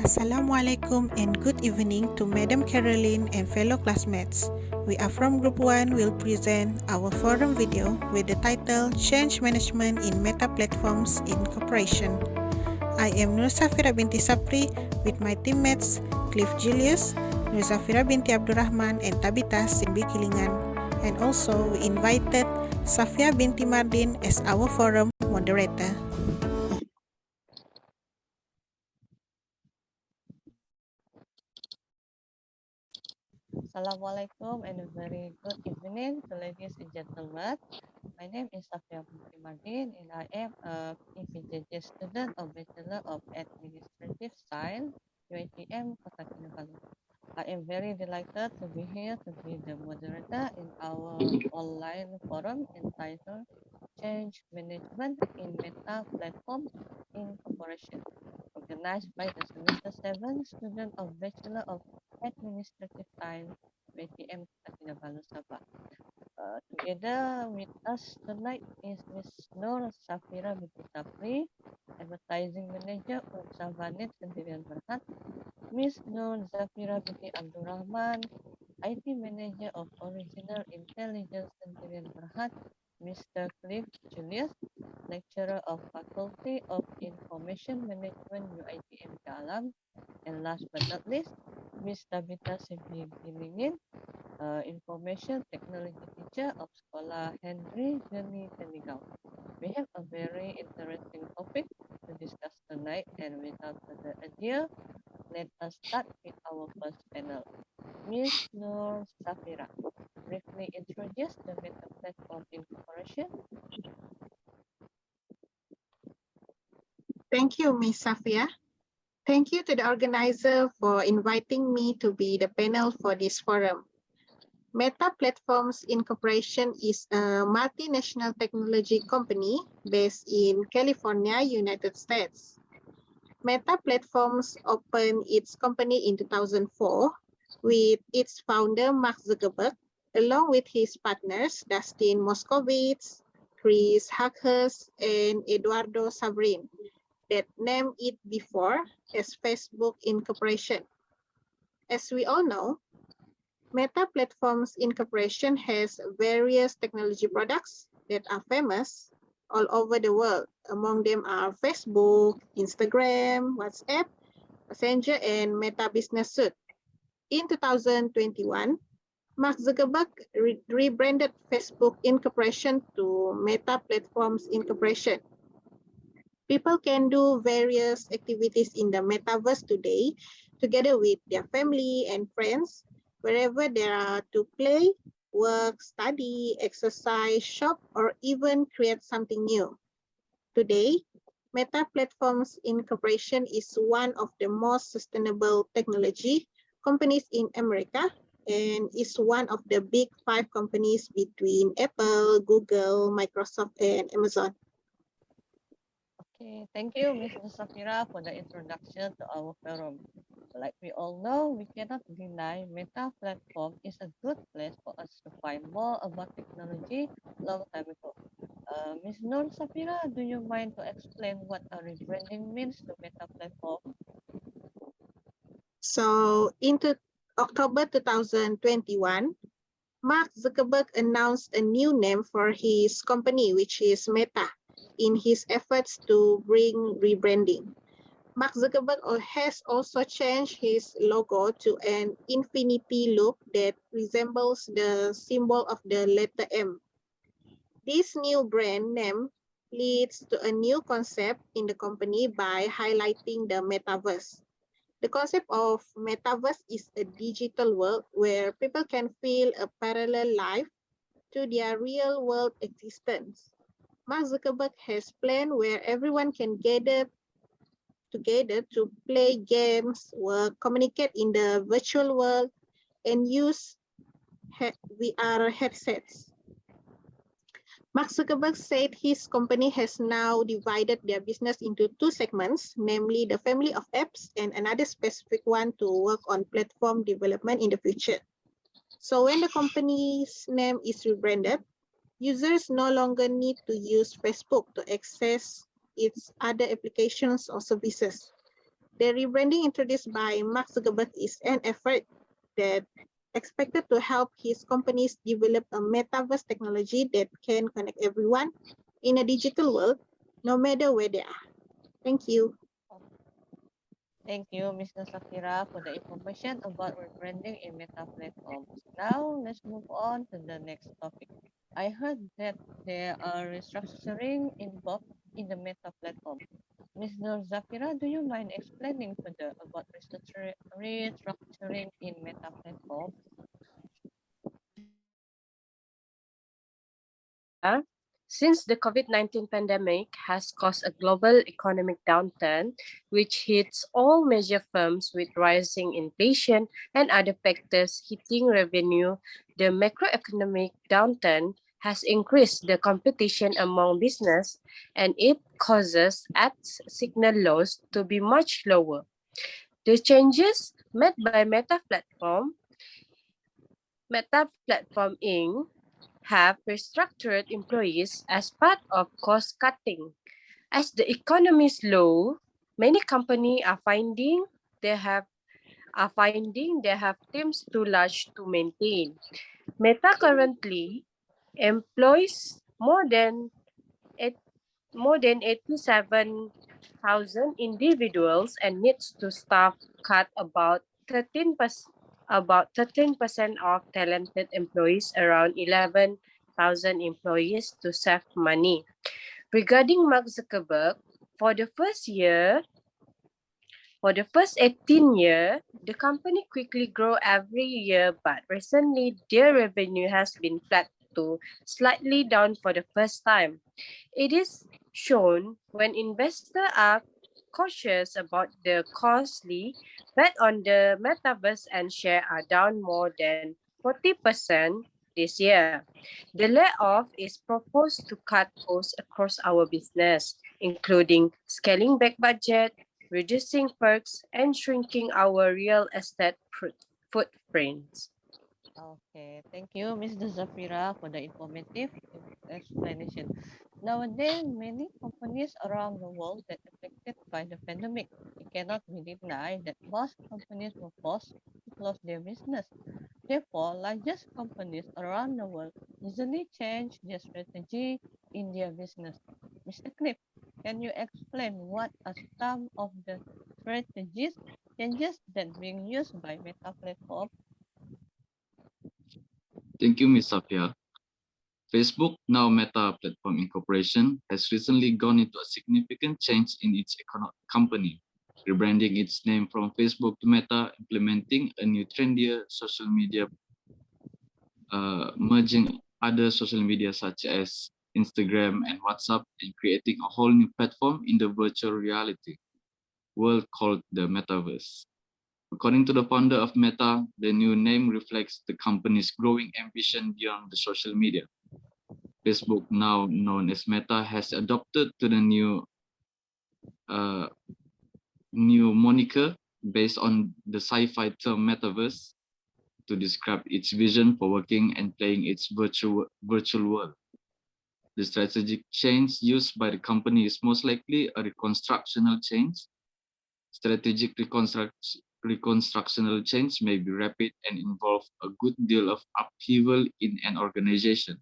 Assalamualaikum and good evening to Madam Caroline and fellow classmates. We are from Group 1 will present our forum video with the title Change Management in Meta Platforms in Corporation. I am NURSAHFIRAH binti SAPRI with my teammates Cliff Julius, NURZAFIRAH binti ABDURAHMAN and TABITHA SIMBIH GILINGAN. And also we invited Safia binti Mardin as our forum moderator. Assalamualaikum and a very good evening to ladies and gentlemen. My name is Safia binti Mardin and I am a PJJ student of Bachelor of Administrative Science, UITM, Kota Kinabalu. I am very delighted to be here to be the moderator in our online forum entitled Change Management in Meta Platforms in Corporation, organized by the Semester 7 student of Bachelor of Administrative Science, BTM Kota Kinabalu, Sabah. Together with us tonight is Ms. NURSAHFIRAH binti SAPRI, Advertising Manager of Sabanet Sendirian Berhad, Ms. NURZAFIRAH binti ABDURAHMAN, IT Manager of Original Intelligence Sendirian Berhad, Mr. Cliff Julius, Lecturer of Faculty of Information Management UITM Dalam, and last but not least, Ms. TABITHA SIMBIH GILINGAN, Information Technology Teacher of Sekolah Henry Jeni Tenigau. We have a very interesting topic to discuss tonight, and without further ado, let us start with our first panel. Ms. NURSAHFIRAH, briefly introduce the Meta Platform Incorporation. Thank you, Ms. Safia. Thank you to the organizer for inviting me to be the panel for this forum. Meta Platforms Incorporation is a multinational technology company based in California, United States. Meta Platforms opened its company in 2004 with its founder, Mark Zuckerberg, along with his partners, Dustin Moskovitz, Chris Hawkes, and Eduardo Saverin, that named it before as Facebook Incorporation. As we all know, Meta Platforms Incorporation has various technology products that are famous all over the world. Among them are Facebook, Instagram, WhatsApp, Messenger, and Meta Business Suite. In 2021, Mark Zuckerberg rebranded Facebook Incorporation to Meta Platforms Incorporation. People can do various activities in the metaverse today, together with their family and friends, wherever they are to play, work, study, exercise, shop, or even create something new. Today, Meta Platforms Incorporation is one of the most sustainable technology companies in America and is one of the big 5 companies between Apple, Google, Microsoft, and Amazon. Okay, thank you, Ms. NURSAHFIRAH, for the introduction to our forum. Like we all know, we cannot deny Meta Platform is a good place for us to find more about technology long time ago. Ms. NURSAHFIRAH, do you mind to explain what a rebranding means to Meta Platform? So, into October 2021, Mark Zuckerberg announced a new name for his company, which is Meta, in his efforts to bring rebranding. Mark Zuckerberg has also changed his logo to an infinity look that resembles the symbol of the letter M. This new brand name leads to a new concept in the company by highlighting the metaverse. The concept of metaverse is a digital world where people can feel a parallel life to their real world existence. Mark Zuckerberg has planned where everyone can gather together to play games, work, communicate in the virtual world, and use VR headsets. Mark Zuckerberg said his company has now divided their business into 2 segments, namely the family of apps and another specific one to work on platform development in the future. So when the company's name is rebranded, users no longer need to use Facebook to access its other applications or services. The rebranding introduced by Mark Zuckerberg is an effort that expected to help his companies develop a metaverse technology that can connect everyone in a digital world, no matter where they are. Thank you. Thank you, Ms. NURSAHFIRAH, for the information about rebranding in Meta platforms. Now, let's move on to the next topic. I heard that there are restructuring involved in the Meta platform. Ms. NURSAHFIRAH, do you mind explaining further about restructuring in Meta platform? Safia, since the COVID-19 pandemic has caused a global economic downturn, which hits all major firms with rising inflation and other factors hitting revenue, the macroeconomic downturn has increased the competition among business and it causes ad signal loss to be much lower. The changes made by Meta Platform Inc. have restructured employees as part of cost cutting. As the economy is low, many companies are finding they have teams too large to maintain. Meta currently employs more than 87,000 individuals and needs to staff cut about 13% of talented employees, around 11,000 employees to save money. Regarding Mark Zuckerberg, for the first 18 years, the company quickly grew every year, but recently their revenue has been flat to slightly down for the first time. It is shown when investors are cautious about the costly bet on the metaverse and share are down more than 40% this year. The layoff is proposed to cut costs across our business, including scaling back budget, reducing perks, and shrinking our real estate footprints. Okay, thank you, Ms. Zafira, for the informative explanation. Nowadays, many companies around the world that affected by the pandemic. It cannot be denied that most companies were forced to close their business. Therefore, largest companies around the world easily change their strategy in their business. Mr. Cliff, can you explain what are some of the strategies changes that being used by Meta platform? Thank you, Ms. Safia. Facebook, now Meta Platform Incorporation, has recently gone into a significant change in its company, rebranding its name from Facebook to Meta, implementing a new trendier social media, merging other social media such as Instagram and WhatsApp, and creating a whole new platform in the virtual reality world called the Metaverse. According to the founder of Meta, the new name reflects the company's growing ambition beyond the social media. Facebook, now known as Meta, has adopted to the new moniker based on the sci-fi term metaverse to describe its vision for working and playing its virtual world. The strategic change used by the company is most likely a reconstructional change. Strategic reconstructional change may be rapid and involve a good deal of upheaval in an organization.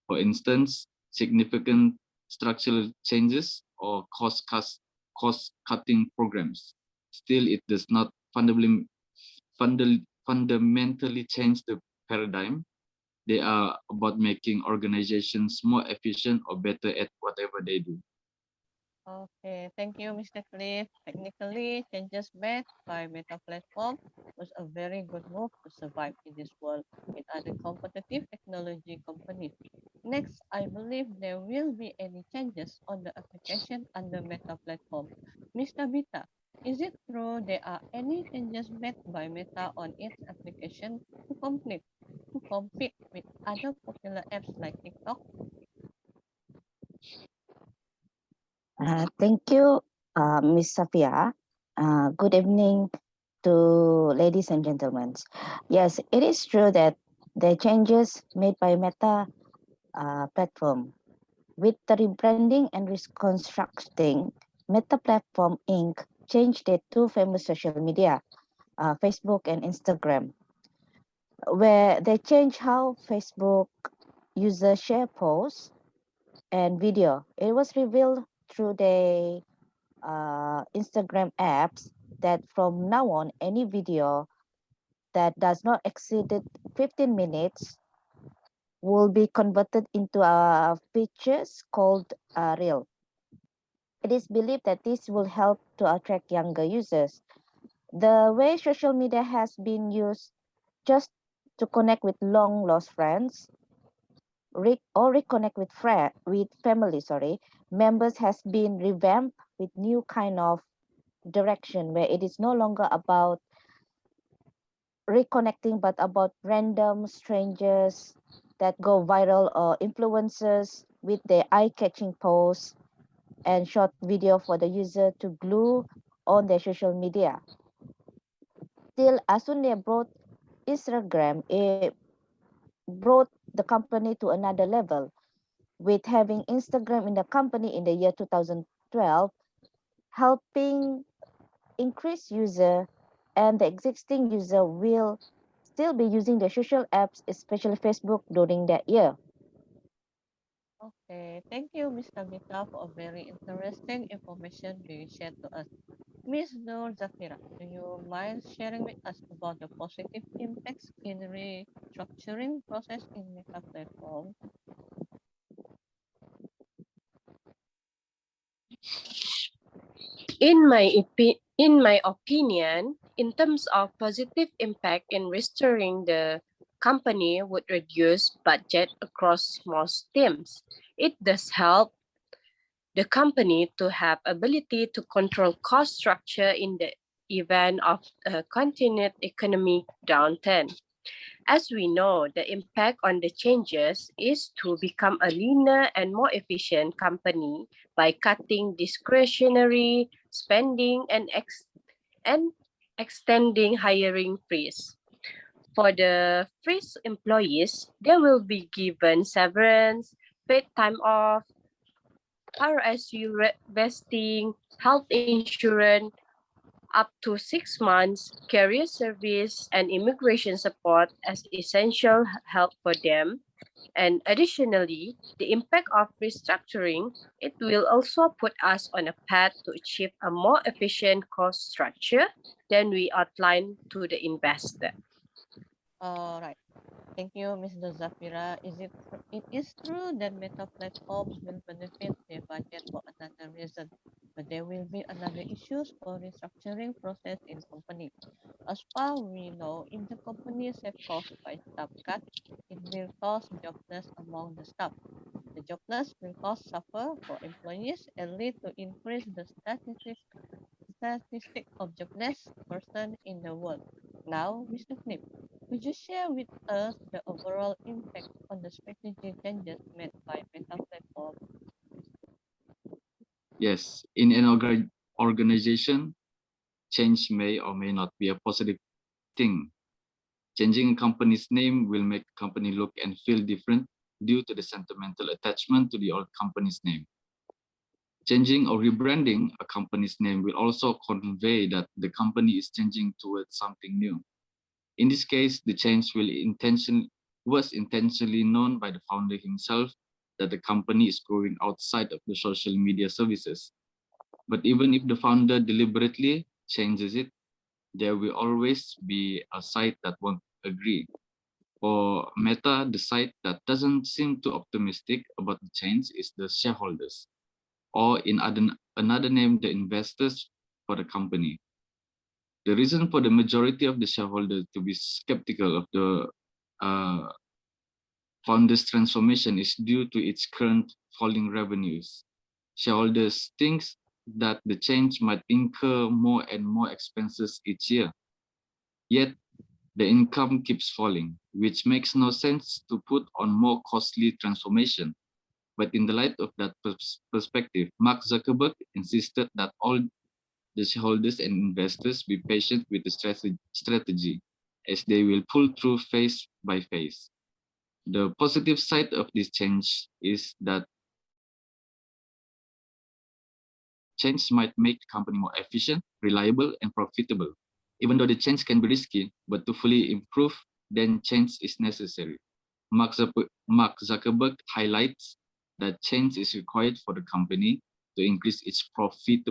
For instance, significant structural changes or cost-cutting programs. Still, it does not fundamentally change the paradigm. They are about making organizations more efficient or better at whatever they do. Okay, thank you, Mr. Cliff. Technically, changes made by Meta Platform was a very good move to survive in this world with other competitive technology companies. Next, I believe there will be any changes on the application under Meta Platform. Mr. Bita, is it true there are any changes made by Meta on its application to compete with other popular apps like TikTok? Thank you, Ms. Safia. Good evening to ladies and gentlemen. Yes, it is true that the changes made by Meta platform with the rebranding and reconstructing Meta Platform Inc. changed their two famous social media, Facebook and Instagram, where they changed how Facebook users share posts and video. It was revealed through the Instagram apps that from now on, any video that does not exceed 15 minutes will be converted into a features called Reel. It is believed that this will help to attract younger users. The way social media has been used just to connect with long lost friends or reconnect with family, members has been revamped with new kind of direction where it is no longer about reconnecting but about random strangers that go viral or influencers with their eye-catching posts and short video for the user to glue on their social media. Still, as soon they brought Instagram, it brought the company to another level with having Instagram in the company in the year 2012, helping increase user, and the existing user will still be using the social apps, especially Facebook, during that year. Okay, thank you, Ms. Tabitha, for a very interesting information you shared to us. Ms. NURZAFIRAH, do you mind sharing with us about the positive impacts in restructuring process in Meta platform? In my opinion, in terms of positive impact in restoring the company would reduce budget across most teams. It does help the company to have ability to control cost structure in the event of a continued economic downturn. As we know, the impact on the changes is to become a leaner and more efficient company by cutting discretionary spending and extending hiring freeze. For the freeze employees, they will be given severance, paid time off, RSU vesting, health insurance up to 6 months, career service, and immigration support as essential help for them. And additionally, the impact of restructuring, it will also put us on a path to achieve a more efficient cost structure than we outlined to the investor. All right. Thank you, Ms. Zafira. It is true that meta platforms will benefit their budget for another reason, but there will be another issues for restructuring process in company. As far we know, if the company is caused by staff cut, it will cause jobless among the staff. The jobless will cause suffer for employees and lead to increase the statistic of jobless person in the world. Now, Mr. Flip, could you share with us the overall impact on the strategy changes made by Meta Platform? Yes, in an organization, change may or may not be a positive thing. Changing a company's name will make a company look and feel different due to the sentimental attachment to the old company's name. Changing or rebranding a company's name will also convey that the company is changing towards something new. In this case, the change was intentionally known by the founder himself that the company is growing outside of the social media services. But even if the founder deliberately changes it, there will always be a side that won't agree. For Meta, the side that doesn't seem too optimistic about the change is the shareholders, or in another name, the investors for the company. The reason for the majority of the shareholders to be skeptical of the founder's transformation is due to its current falling revenues. Shareholders think that the change might incur more and more expenses each year. Yet, the income keeps falling, which makes no sense to put on more costly transformation. But in the light of that perspective, Mark Zuckerberg insisted that all the shareholders and investors be patient with the strategy, as they will pull through phase by phase. The positive side of this change is that change might make the company more efficient, reliable, and profitable. Even though the change can be risky, but to fully improve, then change is necessary. Mark Zuckerberg highlights that change is required for the company to increase its profitability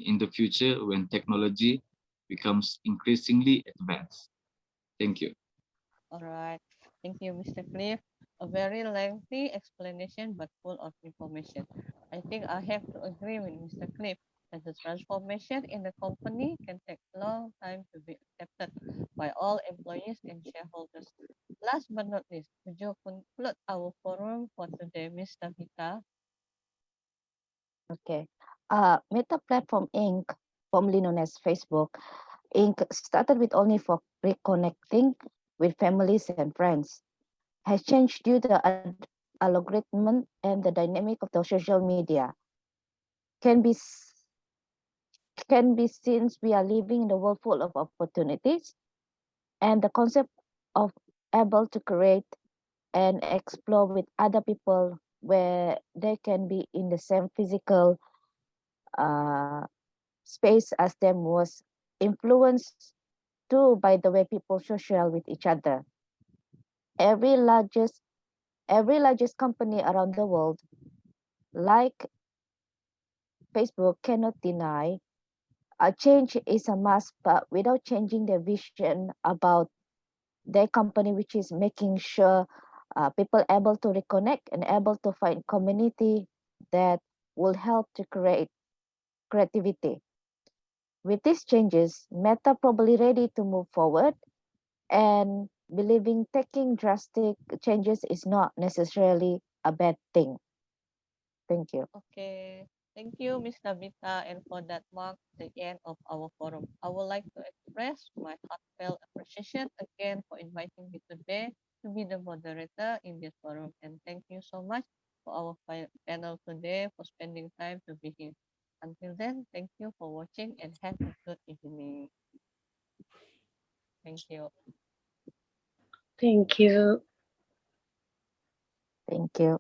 in the future when technology becomes increasingly advanced. Thank you. All right. Thank you, Mr. Cliff. A very lengthy explanation, but full of information. I think I have to agree with Mr. Cliff that the transformation in the company can take a long time to be accepted by all employees and shareholders. Last but not least, would you conclude our forum for today, Ms. TABITHA? Okay. Meta Platform Inc., formerly known as Facebook Inc., started with only for reconnecting with families and friends, has changed due to the algorithm and the dynamic of the social media. Can be since we are living in a world full of opportunities, and the concept of able to create and explore with other people where they can be in the same physical uh, space as them was influenced too by the way people social with each other. Every largest company around the world, like Facebook, cannot deny a change is a must, but without changing their vision about their company, which is making sure people able to reconnect and able to find community that will help to create creativity. With these changes, Meta probably ready to move forward and believing taking drastic changes is not necessarily a bad thing. Thank you. Okay. Thank you, Ms. Tabitha, and for that mark the end of our forum. I would like to express my heartfelt appreciation again for inviting me today to be the moderator in this forum. And thank you so much for our panel today for spending time to be here. Until then, thank you for watching and have a good evening. Thank you. Thank you. Thank you.